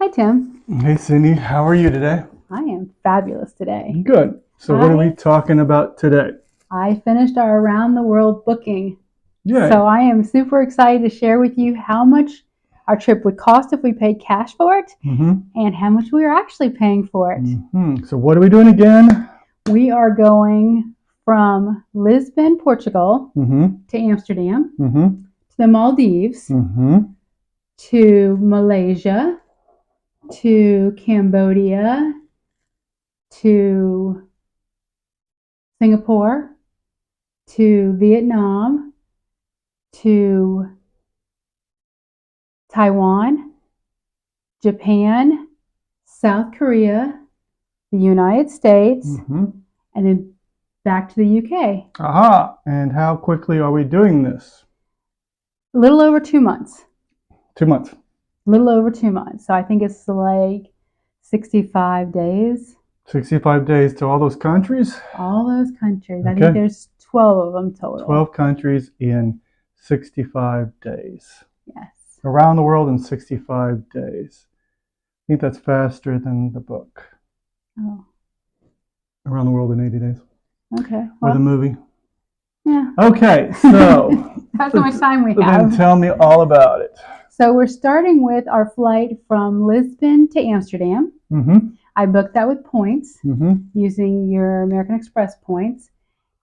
Hi, Tim. Hey Cindy, how are you today? I am fabulous today. Good. So what are we talking about today? I finished our around the world booking. Yay. So I am super excited to share with you how much our trip would cost if we paid cash for it and how much we are actually paying for it. So what are we doing again? We are going from Lisbon, Portugal to Amsterdam, to the Maldives, to Malaysia, to Cambodia, to Singapore, to Vietnam, to Taiwan, Japan, South Korea, the United States, and then back to the UK. Aha! And how quickly are we doing this? A little over 2 months. 2 months. A little over 2 months. So I think it's like 65 days. 65 days to all those countries? All those countries. Okay. I think there's 12 of them total. 12 countries in 65 days. Yes. Around the world in 65 days. I think that's faster than the book. Oh. Around the world in 80 days. Okay. Or the movie. Yeah. Okay, so that's how much time we have. Then tell me all about it. So we're starting with our flight from Lisbon to Amsterdam. I booked that with points using your American Express points,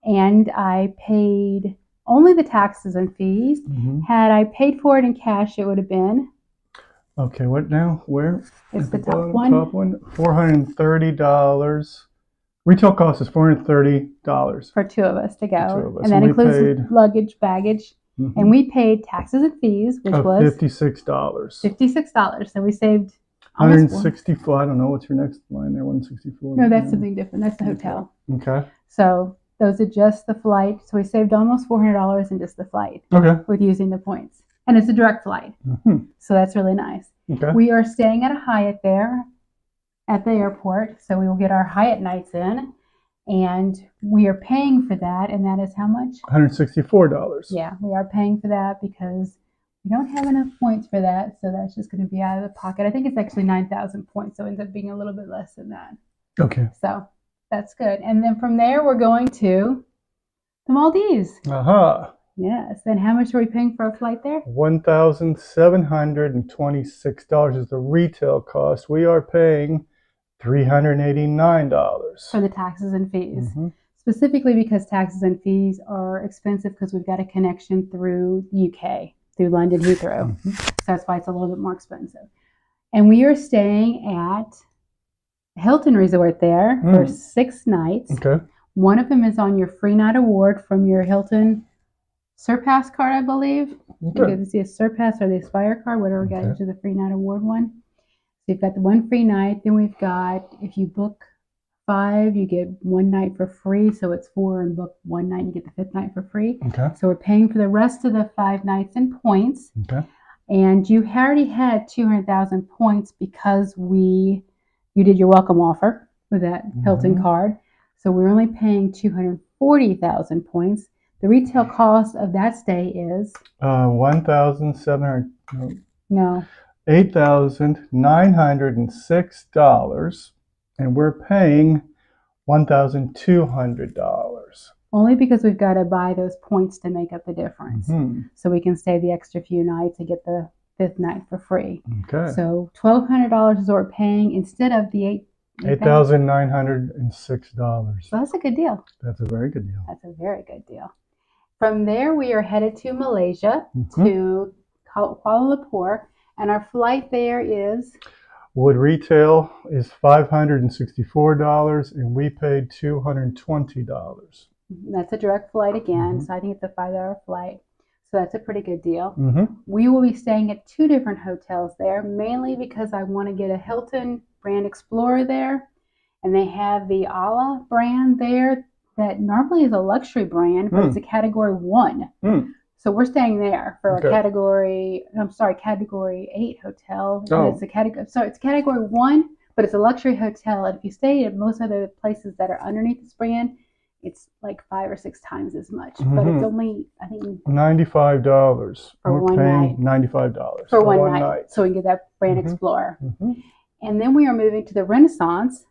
and I paid only the taxes and fees. Had I paid for it in cash, it would have been. Okay, what now? Where? It's the top one. Top one. $430. Retail cost is $430 for two of us to go, for 2 of us. And that includes luggage, baggage, and we paid taxes and fees, which was $56. $56. So we saved. 164. I don't know what's your next line there. 164. No, that's something different. That's the hotel. Okay. So those are just the flight. So we saved almost $400 in just the flight. Okay. With using the points, and it's a direct flight. So that's really nice. Okay. We are staying at a Hyatt there, at the airport. So we will get our Hyatt nights in, and we are paying for that. And that is how much? $164. Yeah, we are paying for that because we don't have enough points for that, so that's just going to be out of the pocket. I think it's actually 9,000 points, so it ends up being a little bit less than that. Okay. So that's good. And then from there, we're going to the Maldives. Aha. Yes. And how much are we paying for a flight there? $1,726 is the retail cost. We are paying $389 for the taxes and fees. Specifically because taxes and fees are expensive because we've got a connection through UK. Through London Heathrow. So that's why it's a little bit more expensive. And we are staying at Hilton Resort there for 6 nights. Okay. One of them is on your free night award from your Hilton Surpass card, I believe. Okay. It's the Surpass or the Aspire card, whatever got you to the free night award one. So you've got the one free night. Then we've got, if you book 5, you get 1 night for free. So it's 4 and book 1 night, you get the 5th night for free. Okay. So we're paying for the rest of the 5 nights in points. Okay. And you already had 200,000 points because you did your welcome offer with that Hilton card. So we're only paying 240,000 points. The retail cost of that stay is $8,906, and we're paying $1,200. Only because we've got to buy those points to make up the difference. So we can stay the extra few nights and get the 5th night for free. Okay. So $1,200 is what we're paying instead of the $8,906. So that's a good deal. That's a very good deal. That's a very good deal. From there, we are headed to Malaysia, to Kuala Lumpur, and our flight there is... Would retail is $564, and we paid $220. That's a direct flight again, so I think it's a 5-hour flight. So that's a pretty good deal. We will be staying at 2 different hotels there, mainly because I want to get a Hilton Brand Explorer there, and they have the Ala brand there that normally is a luxury brand, but it's a category 1. So we're staying there for a category 8 hotel. It's a category 1, but it's a luxury hotel. And if you stay at most other places that are underneath this brand, it's like 5 or 6 times as much. But it's only, I think, $95. for We're one paying night. $95 For one night. So we can get that Brand Explorer. And then we are moving to the Renaissance.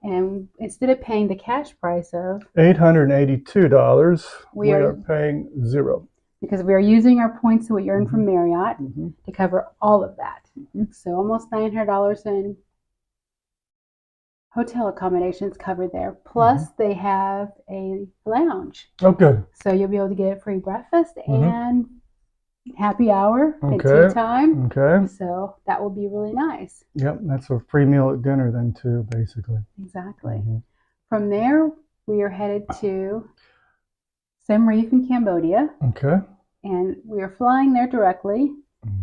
And instead of paying the cash price of $882, we are paying $0. Because we are using our points that we earned from Marriott to cover all of that. So almost $900 in hotel accommodations covered there. Plus they have a lounge. Oh, good. So you'll be able to get free breakfast and happy hour and tea time. So that will be really nice. Yep, that's a free meal at dinner then too, basically. Exactly. From there, we are headed to Siem Reap in Cambodia. And we are flying there directly.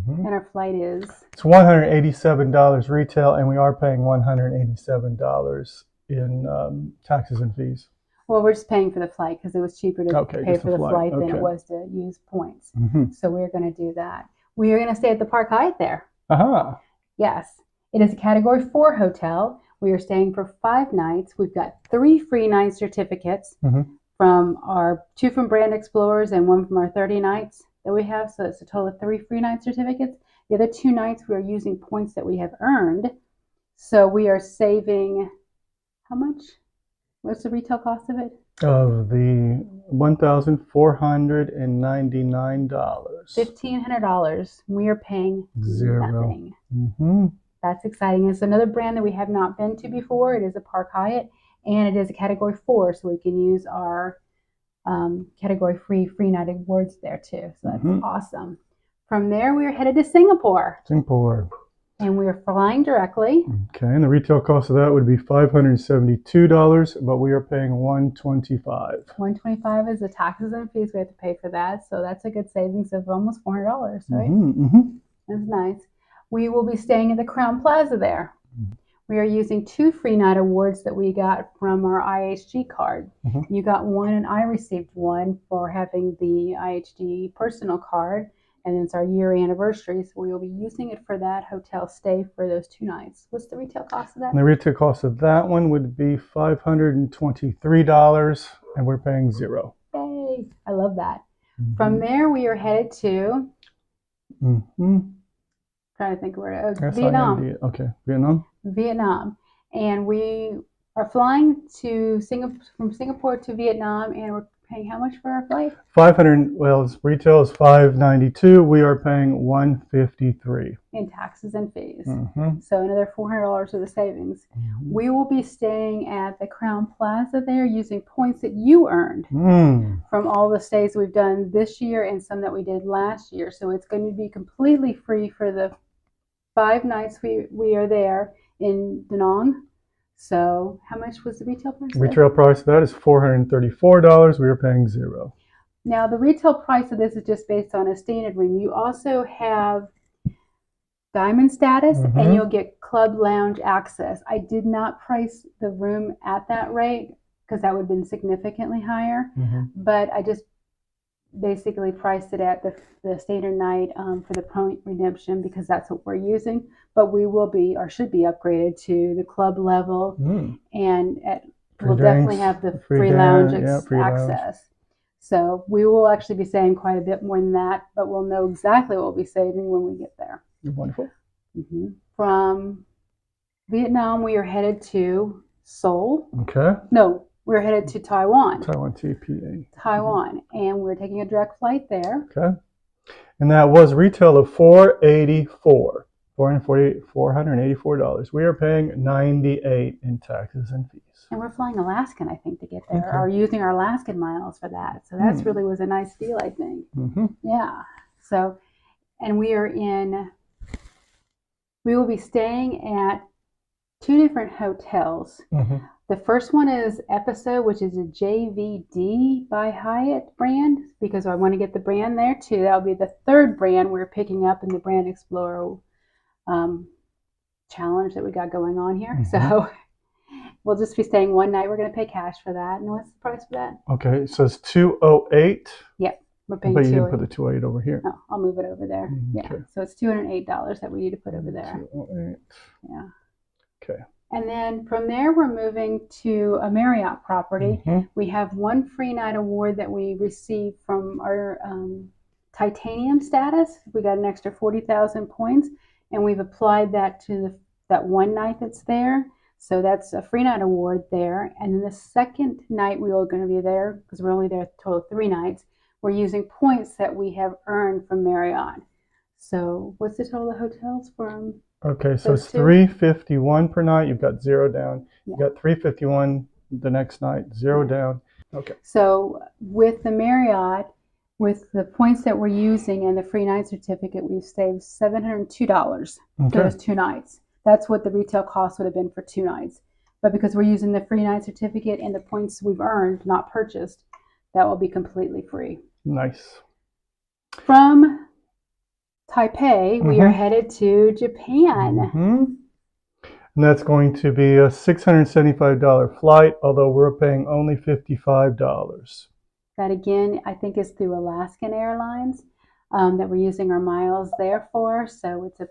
And our flight is... It's $187 retail, and we are paying $187 in taxes and fees. Well, we're just paying for the flight because it was cheaper to pay for the flight than it was to use points. So we're going to do that. We are going to stay at the Park Hyatt there. Yes. It is a Category 4 hotel. We are staying for 5 nights. We've got 3 free night certificates from our 2 from Brand Explorers and 1 from our 30 nights that we have. So it's a total of 3 free night certificates. The other 2 nights we are using points that we have earned. So we are saving, how much? What's the retail cost of it? Of the $1,499. $1,500. We are paying $0. Nothing. That's exciting. It's another brand that we have not been to before. It is a Park Hyatt, and it is a Category 4, so we can use our Category free night awards there too. So that's awesome. From there, we are headed to Singapore. And we are flying directly. And the retail cost of that would be $572, but we are paying $125. $125 is the taxes and fees we have to pay for that. So that's a good savings of almost $400, right? That's nice. We will be staying at the Crowne Plaza there. We are using 2 free night awards that we got from our IHG card. You got one, and I received one for having the IHG personal card. And it's our year anniversary, so we will be using it for that hotel stay for those 2 nights. What's the retail cost of that? And the retail cost of that one would be $523, and we're paying $0. Yay! I love that. From there, we are headed to... Trying to think where Vietnam. Vietnam. And we are flying to from Singapore to Vietnam, and we're paying how much for our flight? Retail is $592. We are paying $153 in taxes and fees. So another $400 of the savings. We will be staying at the Crowne Plaza there using points that you earned from all the stays we've done this year and some that we did last year. So it's going to be completely free for the 5 nights we are there in Da Nang. So how much was the retail price? Retail price of that is $434. We are paying $0. Now the retail price of this is just based on a standard room. You also have diamond status and you'll get club lounge access. I did not price the room at that rate because that would have been significantly higher, but I just basically priced it at the standard night for the point redemption because that's what we're using. But we will be, or should be, upgraded to the club level, and we'll definitely have the free lounge access. So we will actually be saving quite a bit more than that, but we'll know exactly what we'll be saving when we get there. Wonderful. From Vietnam, we are headed to Seoul. No, we're headed to Taiwan. Taiwan, and we're taking a direct flight there. And that was retail of $484. We are paying $98 in taxes and fees. And we're flying Alaskan, I think, to get there, or using our Alaskan miles for that. So that's really was a nice deal, I think. Yeah. So, and we will be staying at 2 different hotels. The first one is Episode, which is a JVD by Hyatt brand, because I want to get the brand there too. That'll be the 3rd brand we're picking up in the Brand Explorer challenge that we got going on here. So we'll just be staying 1 night. We're going to pay cash for that. And what's the price for that? Okay, it says $208. Yep, we're paying. But you didn't put the $208 over here. No, I'll move it over there. Yeah, so it's $208 that we need to put over there. $208. Yeah. Okay. And then from there, we're moving to a Marriott property. We have one free night award that we received from our titanium status. We got an extra 40,000 points, and we've applied that to that one night that's there. So that's a free night award there. And then the second night we are going to be there, because we're only there a total of 3 nights, we're using points that we have earned from Marriott. So what's the total of hotels from? Okay, so it's $351 per night. You've got 0 down. Yeah. You got $351 the next night, 0 down. Okay. So with the Marriott, with the points that we're using and the free night certificate, we've saved $702 for those 2 nights. That's what the retail cost would have been for 2 nights. But because we're using the free night certificate and the points we've earned, not purchased, that will be completely free. Nice. From Taipei, we are headed to Japan. And that's going to be a $675 flight, although we're paying only $55. That again, I think is through Alaskan Airlines that we're using our miles there for. So it's a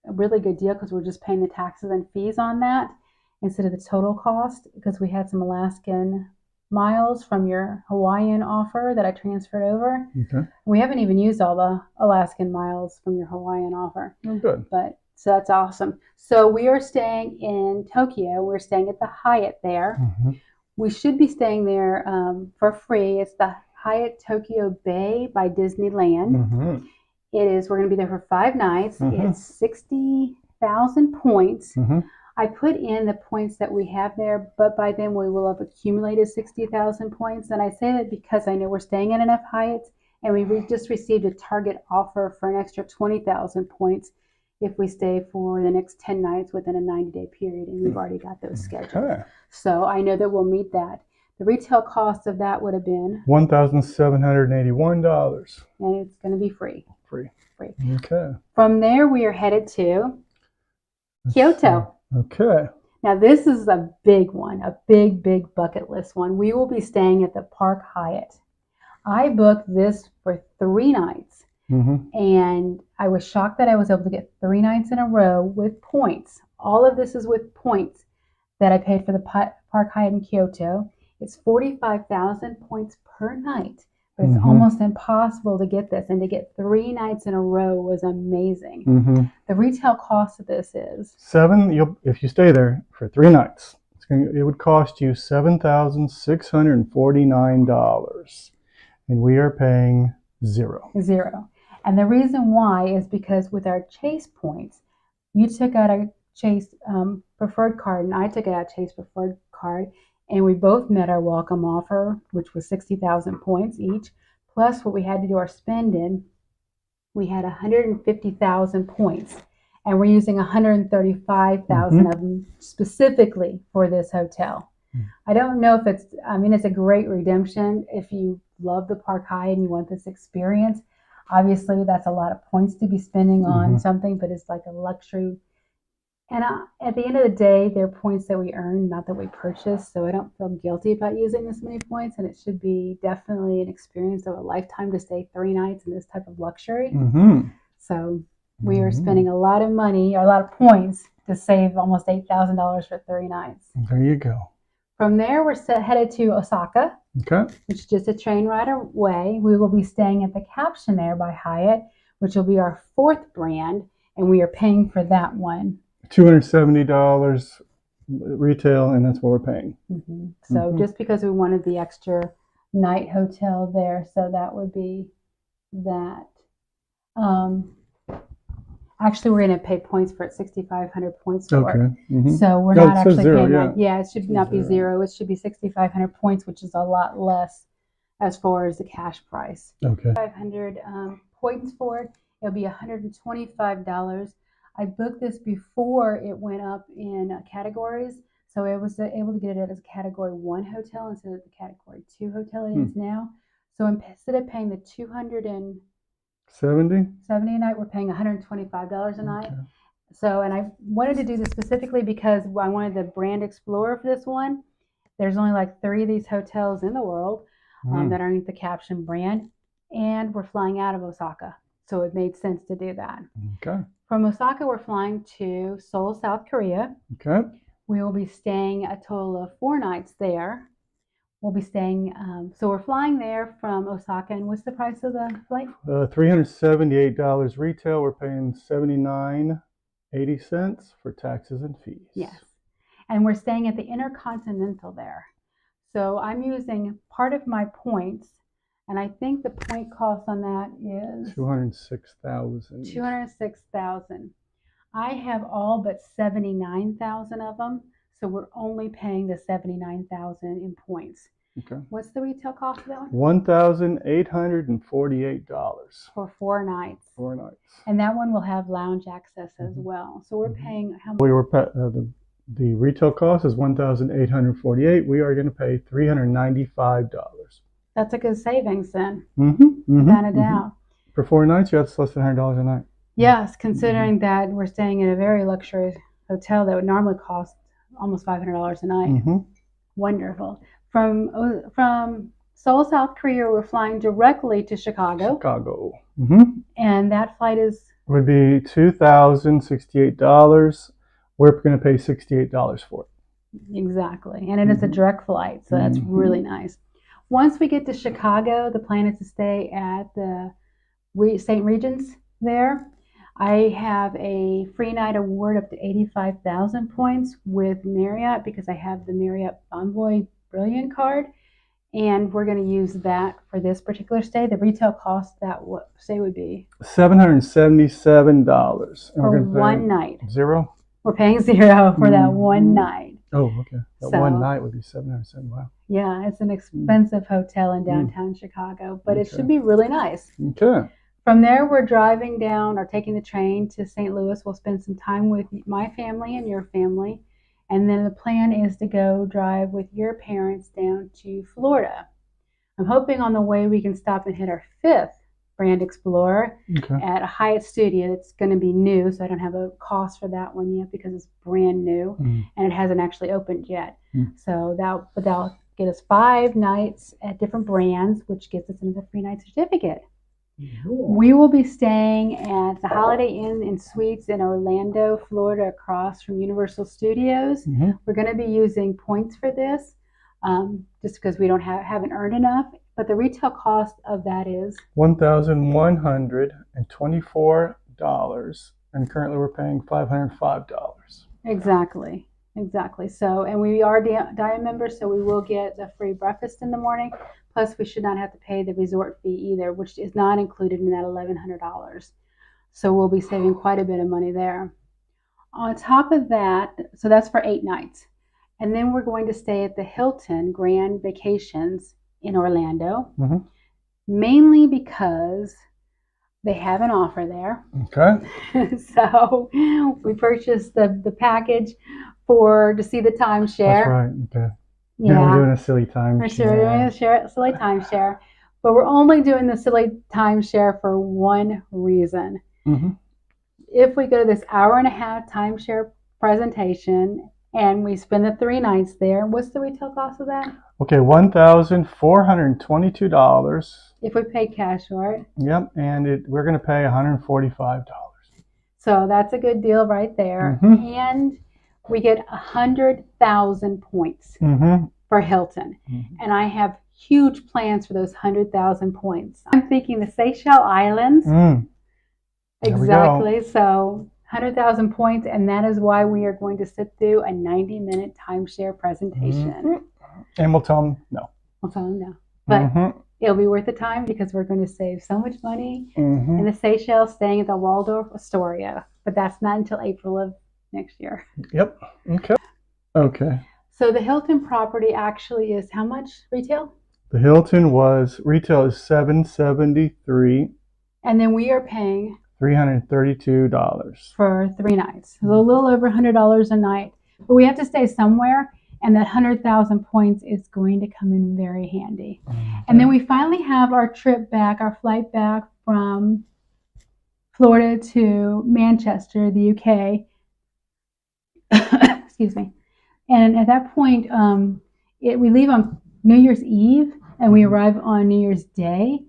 really good deal because we're just paying the taxes and fees on that instead of the total cost, because we had some Alaskan miles from your Hawaiian offer that I transferred over. We haven't even used all the Alaskan miles from your Hawaiian offer. Oh, good. But so that's awesome. So we are staying in Tokyo. We're staying at the Hyatt there. We should be staying there for free. It's the Hyatt Tokyo Bay by Disneyland. We're going to be there for 5 nights. It's 60,000 points. I put in the points that we have there, but by then we will have accumulated 60,000 points. And I say that because I know we're staying in enough Hyatts, and we just received a Target offer for an extra 20,000 points if we stay for the next 10 nights within a 90-day period, and we've already got those scheduled. So I know that we'll meet that. The retail cost of that would have been $1,781. And it's going to be free. Free. Okay. From there, we are headed to Kyoto. Okay. Now, this is a big one, a big bucket list one. We will be staying at the Park Hyatt. I booked this for 3 nights. And I was shocked that I was able to get 3 nights in a row with points. All of this is with points that I paid for the Park Hyatt in Kyoto. It's 45,000 points per night. But it's almost impossible to get this. And to get 3 nights in a row was amazing. The retail cost of this is if you stay there for 3 nights, it would cost you $7,649. And we are paying 0. And the reason why is because with our Chase points, you took out a Chase preferred card and I took out a Chase preferred card, and we both met our welcome offer, which was 60,000 points each. Plus what we had to do our spend in, we had 150,000 points, and we're using 135,000 of them specifically for this hotel. I don't know if it's a great redemption if you love the Park Hyatt and you want this experience. Obviously, that's a lot of points to be spending on something, but it's like a luxury. And at the end of the day, they're points that we earn, not that we purchased. So I don't feel guilty about using this many points. And it should be definitely an experience of a lifetime to stay 3 nights in this type of luxury. So we are spending a lot of money, or a lot of points, to save almost $8,000 for 3 nights. There you go. From there, we're headed to Osaka, which is just a train ride away. We will be staying at the Caption there by Hyatt, which will be our 4th brand, and we are paying for that one. $270 retail, and that's what we're paying. So just because we wanted the extra night hotel there, so that would be that. Actually, we're going to pay points for it, 6,500 points for it. So we're not actually paying that. Yeah, it should not be 0. It should be 6,500 points, which is a lot less as far as the cash price. 500 points for it. It'll be $125. I booked this before it went up in categories, so I was able to get it as a Category 1 hotel instead of the Category 2 hotel it is now. So instead of paying the $270 a night, we're paying $125 a night. So, and I wanted to do this specifically because I wanted the Brand Explorer for this one. There's only like 3 of these hotels in the world that are underneath the Caption brand, and we're flying out of Osaka, so it made sense to do that. From Osaka, we're flying to Seoul, South Korea. We will be staying a total of 4 nights there. We'll be staying, so we're flying there from Osaka. And what's the price of the flight? $378 retail. We're paying $79.80 for taxes and fees. Yes. And we're staying at the Intercontinental there. So I'm using part of my points, and I think the point cost on that is $206,000. $206,000. I have all but 79,000 of them, so we're only paying the 79,000 in points. Okay. What's the retail cost of that one? $1,848 for 4 nights. 4 nights. And that one will have lounge access as well. So we're paying how much? We were the retail cost is $1,848. We are going to pay $395. That's a good savings then, Without without a doubt. For 4 nights, that's less than $100 a night. Yes, considering that we're staying in a very luxurious hotel that would normally cost almost $500 a night. Wonderful. From Seoul, South Korea, we're flying directly to Chicago. And that flight would be $2,068. We're going to pay $68 for it. Exactly. And it is a direct flight, so that's really nice. Once we get to Chicago, the plan is to stay at the St. Regis there. I have a free night award up to 85,000 points with Marriott because I have the Marriott Bonvoy Brilliant card. And we're going to use that for this particular stay. The retail cost that stay would be $777 for 1 night. Zero? We're paying $0 for that 1 night. Oh, okay. That 1 night would be $777. Wow. Yeah, it's an expensive hotel in downtown Chicago, but it should be really nice. Okay. From there, we're driving down or taking the train to St. Louis. We'll spend some time with my family and your family. And then the plan is to go drive with your parents down to Florida. I'm hoping on the way we can stop and hit our 5th Brand Explorer at a Hyatt Studio. It's going to be new, so I don't have a cost for that one yet because it's brand new and it hasn't actually opened yet. So that'll get us 5 nights at different brands, which gets us another free night certificate. We will be staying at the Holiday Inn and Suites in Orlando, Florida, across from Universal Studios. We're going to be using points for this just because we haven't earned enough. But the retail cost of that is $1,124, and currently we're paying $505. Exactly. So, and we are Diamond members, so we will get a free breakfast in the morning. Plus, we should not have to pay the resort fee either, which is not included in that $1,100. So we'll be saving quite a bit of money there. On top of that, so that's for 8 nights. And then we're going to stay at the Hilton Grand Vacations in Orlando, mainly because they have an offer there. Okay. So we purchased the package to see the timeshare. That's right. Okay. Yeah, we're doing a silly timeshare. We're doing a silly timeshare, but we're only doing the silly timeshare for one reason. If we go to this 1.5-hour timeshare presentation and we spend the 3 nights there, what's the retail cost of that? Okay, $1,422. If we pay cash for it. Yep, and we're going to pay $145. So that's a good deal right there. And we get 100,000 points for Hilton. And I have huge plans for those 100,000 points. I'm thinking the Seychelles Islands. Exactly. So 100,000 points, and that is why we are going to sit through a 90-minute timeshare presentation. And we'll tell them no. We'll tell them no. But it'll be worth the time because we're going to save so much money in the Seychelles, staying at the Waldorf Astoria. But that's not until April of next year. Yep. Okay. So the Hilton property actually is how much retail? The Hilton retail is $773. And then we are paying $332 for 3 nights. So a little over $100 a night. But we have to stay somewhere, and that 100,000 points is going to come in very handy. And then we finally have our trip back, our flight back from Florida to Manchester, the UK. Excuse me. And at that point, we leave on New Year's Eve and we arrive on New Year's Day.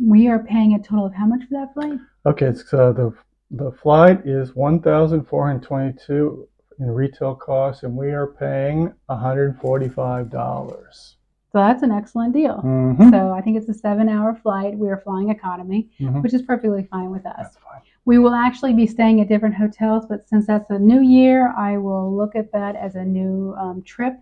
We are paying a total of how much for that flight? Okay, so the flight is $1,422 in retail costs, and we are paying $145. So that's an excellent deal. Mm-hmm. So I think it's a 7-hour flight. We are flying economy, Mm-hmm. which is perfectly fine with us. That's fine. We will actually be staying at different hotels, but since that's a new year, I will look at that as a new trip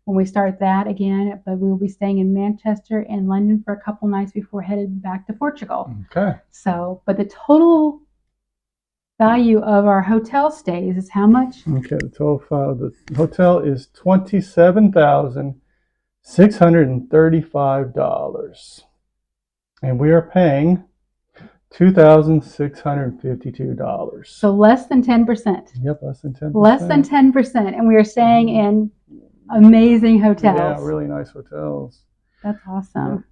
when we start that again. But we will be staying in Manchester and London for a couple nights before headed back to Portugal. Okay. So, but the total value of our hotel stays is how much? Okay, the total file of the hotel is $27,635, and we are paying $2,652. So less than 10%. Yep, less than 10%. Less than 10%, and we are staying in amazing hotels. Yeah, really nice hotels. That's awesome. Yep.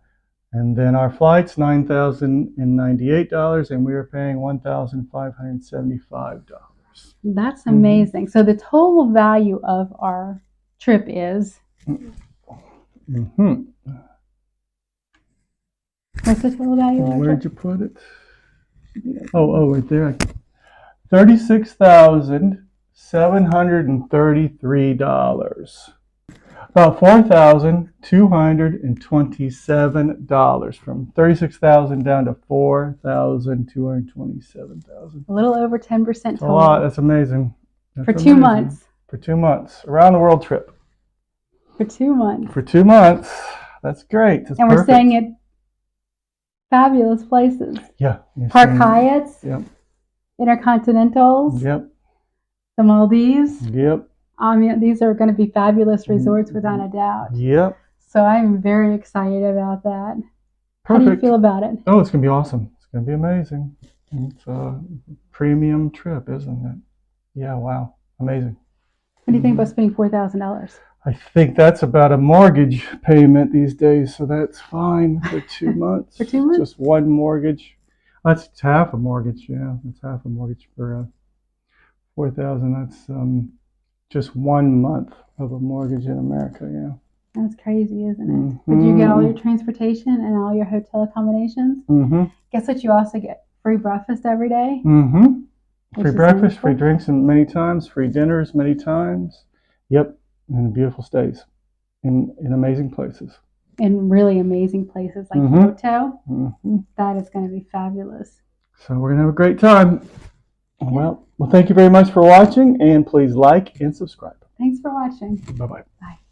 And then our flight's $9,098, and we are paying $1,575. That's amazing. So the total value of our trip is. Mm-hmm. What's the total value of our Where'd trip? you put it? Oh, right there. $36,733. About $4,227 from $36,000 down to $4,227. A little over 10% That's a total. lot. That's amazing. That's For 2 amazing. months. For 2 months. Around the world trip. For 2 months. For 2 months. That's great. That's and perfect. we're staying at fabulous places. Yeah. Park Hyatts. Yep. Intercontinentals. Yep. The Maldives. Yep. These are going to be fabulous resorts without a doubt. Yep. So I'm very excited about that. Perfect. How do you feel about it? Oh, it's going to be awesome. It's going to be amazing. It's a premium trip, isn't it? Yeah, wow. Amazing. What do you think about spending $4,000? I think that's about a mortgage payment these days, so that's fine for 2 months. For 2 months? Just one mortgage. That's half a mortgage, yeah. That's half a mortgage for $4,000. That's just 1 month of a mortgage in America, yeah. That's crazy, isn't it? Mm-hmm. But you get all your transportation and all your hotel accommodations. Mm-hmm. Guess what? You also get free breakfast every day. Mm-hmm. Free breakfast, wonderful. free drinks many times, free dinners many times. Yep, and beautiful stays in amazing places. In really amazing places like Mm-hmm. Kyoto. Mm-hmm. That is going to be fabulous. So we're going to have a great time. Well, thank you very much for watching, and please like and subscribe. Thanks for watching. Bye-bye. Bye.